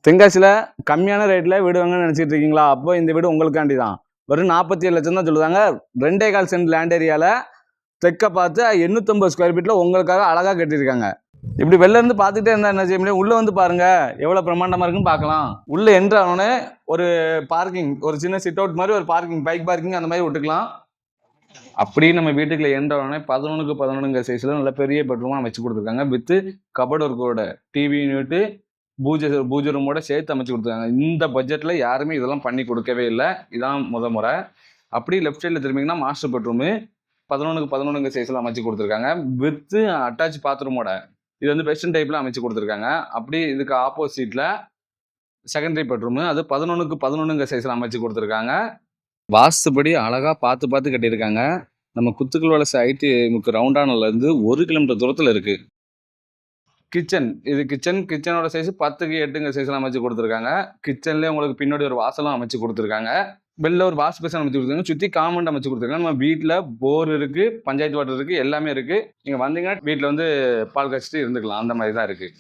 தென்காசியில் கம்மியான ரேட்டில் வீடு வாங்கன்னு நினச்சிட்டு இருக்கீங்களா? அப்போ இந்த வீடு உங்களுக்காண்டி தான். வெறும் 47 லட்சம் தான் சொல்லுவாங்க. 2.25 சென்ட் லேண்ட் ஏரியாவில் தெற்க பார்த்து 850 ஸ்கொயர் ஃபீட்டில் உங்களுக்காக அழகாக கட்டியிருக்காங்க. இப்படி வெளில இருந்து பார்த்துக்கிட்டே இருந்தால் என்ன செய்ய முடியும்? உள்ளே வந்து பாருங்கள் எவ்வளோ பிரம்மாண்டமாக இருக்குன்னு பார்க்கலாம். உள்ளே என்ட்ரானோடனே ஒரு பார்க்கிங், ஒரு சின்ன சிட் அவுட் மாதிரி ஒரு பார்க்கிங், பைக் பார்க்கிங் அந்த மாதிரி விட்டுக்கலாம். அப்படி நம்ம வீட்டுக்குள்ள என்ட்ரானோடனே 11க்கு 11 சைஸில் நல்ல பெரிய பெட்ரூமாக அமைச்சு கொடுத்துருக்காங்க. வித்து கபோர்ட் ஒர்க்கோட டிவி யூனிட்டு பூஜை ரூமோட சேர்த்து அமைச்சு கொடுத்துருக்காங்க. இந்த பட்ஜெட்டில் யாருமே இதெல்லாம் பண்ணி கொடுக்கவே இல்லை. இதான் முறை. அப்படி லெஃப்ட் சைடில் திரும்பிங்கன்னா மாஸ்டர் பெட்ரூமு 11க்கு 11 சைஸில் அமைச்சு கொடுத்துருக்காங்க. வித்து அட்டாச் பாத்ரூமோட இது வந்து வெஸ்டர்ன் டைப்பில் அமைச்சு கொடுத்துருக்காங்க. அப்படி இதுக்கு ஆப்போசிட்டில் செகண்டரி பெட்ரூமு, அது 11க்கு 11 சைஸில் அமைச்சு கொடுத்துருக்காங்க. வாஸ்துபடி அழகாக பார்த்து கட்டியிருக்காங்க. நம்ம குத்துக்கள் வளச ஐடிமுக்கு ரவுண்டானிலேருந்து 1 கிலோமீட்டர் தூரத்தில் இருக்குது. கிச்சன், இது கிச்சனோட சைஸ் 10க்கு 8 சைஸ்லாம் அமைச்சு கொடுத்துருக்காங்க. கிச்சன்லேயே உங்களுக்கு பின்னாடி ஒரு வாசலும் அமைச்சு கொடுத்துருக்காங்க. வெளில ஒரு வாஷ் பேசன் அமைச்சு கொடுத்துருக்காங்க. சுற்றி காம்பவுண்ட் அமைச்சு கொடுத்துருக்காங்க. நம்ம வீட்டில் போர் இருக்குது, பஞ்சாயத்து வாட்டர் இருக்குது, எல்லாமே இருக்குது. நீங்கள் வந்தீங்கன்னா வீட்டில் வந்து பால் காய்ச்சிட்டு இருந்துக்கலாம். அந்த மாதிரி தான் இருக்குது.